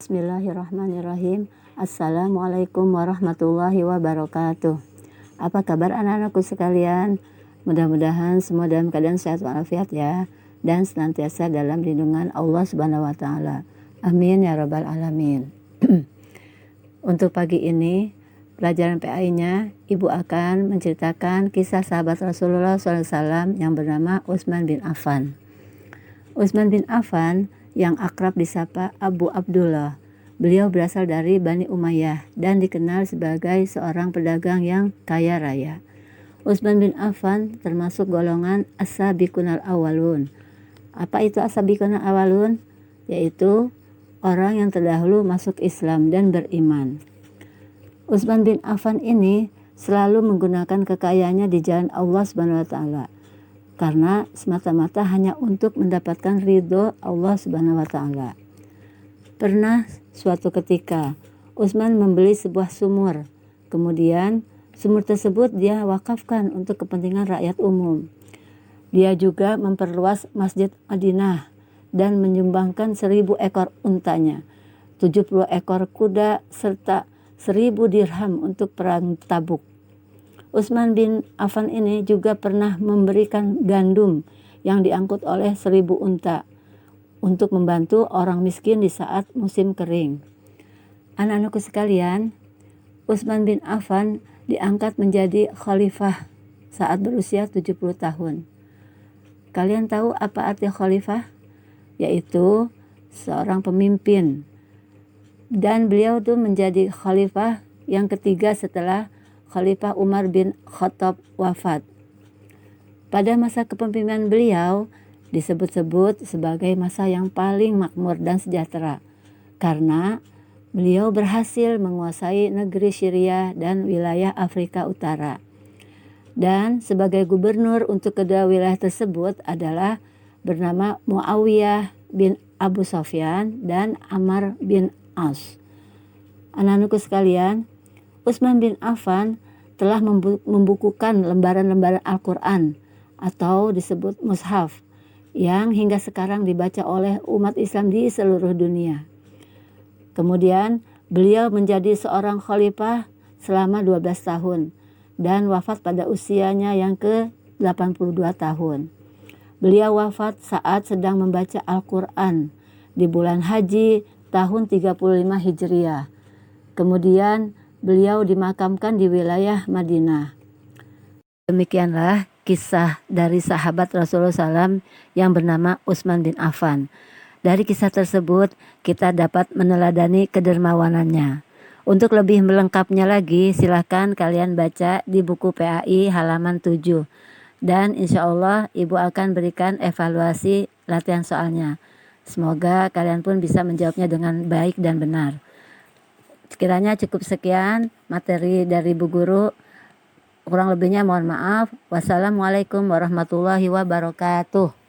Bismillahirrahmanirrahim. Assalamualaikum warahmatullahi wabarakatuh. Apa kabar anak-anakku sekalian? Mudah-mudahan semua dalam keadaan sehat walafiat ya, dan senantiasa dalam lindungan Allah Subhanahu wa taala. Amin ya rabbal alamin. Untuk pagi ini, pelajaran PAI-nya Ibu akan menceritakan kisah sahabat Rasulullah SAW yang bernama Utsman bin Affan. Utsman bin Affan yang akrab disapa Abu Abdullah. Beliau berasal dari Bani Umayyah dan dikenal sebagai seorang pedagang yang kaya raya. Utsman bin Affan termasuk golongan as-sabiqunal awwalun. Apa itu as-sabiqunal awwalun? Yaitu orang yang terdahulu masuk Islam dan beriman. Utsman bin Affan ini selalu menggunakan kekayaannya di jalan Allah Subhanahu wa taala karena semata-mata hanya untuk mendapatkan ridho Allah Subhanahu wa taala. Pernah suatu ketika Utsman membeli sebuah sumur. Kemudian sumur tersebut dia wakafkan untuk kepentingan rakyat umum. Dia juga memperluas Masjid Madinah dan menyumbangkan 1000 ekor untanya, 70 ekor kuda serta 1000 dirham untuk perang Tabuk. Utsman bin Affan ini juga pernah memberikan gandum yang diangkut oleh 1000 unta untuk membantu orang miskin di saat musim kering. Anak-anakku sekalian, Utsman bin Affan diangkat menjadi khalifah saat berusia 70 tahun. Kalian tahu apa arti khalifah? Yaitu seorang pemimpin. Dan beliau tuh menjadi khalifah yang ketiga setelah Khalifah Umar bin Khattab wafat. Pada masa kepemimpinan beliau disebut-sebut sebagai masa yang paling makmur dan sejahtera karena beliau berhasil menguasai negeri Syria dan wilayah Afrika Utara. Dan sebagai gubernur untuk kedua wilayah tersebut adalah bernama Muawiyah bin Abu Sufyan dan Ammar bin As. Anak-anakku sekalian, Utsman bin Affan telah membukukan lembaran-lembaran Al-Quran atau disebut mushaf yang hingga sekarang dibaca oleh umat Islam di seluruh dunia. Kemudian beliau menjadi seorang khalifah selama 12 tahun dan wafat pada usianya yang ke-82 tahun. Beliau wafat saat sedang membaca Al-Quran di bulan Haji tahun 35 Hijriah. Kemudian beliau dimakamkan di wilayah Madinah. Demikianlah kisah dari sahabat Rasulullah SAW yang bernama Utsman bin Affan. Dari kisah tersebut kita dapat meneladani kedermawanannya. Untuk lebih melengkapnya lagi silahkan kalian baca di buku PAI halaman 7. Dan insya Allah Ibu akan berikan evaluasi latihan soalnya. Semoga kalian pun bisa menjawabnya dengan baik dan benar. Sekiranya cukup sekian materi dari Bu Guru. Kurang lebihnya mohon maaf. Wassalamualaikum warahmatullahi wabarakatuh.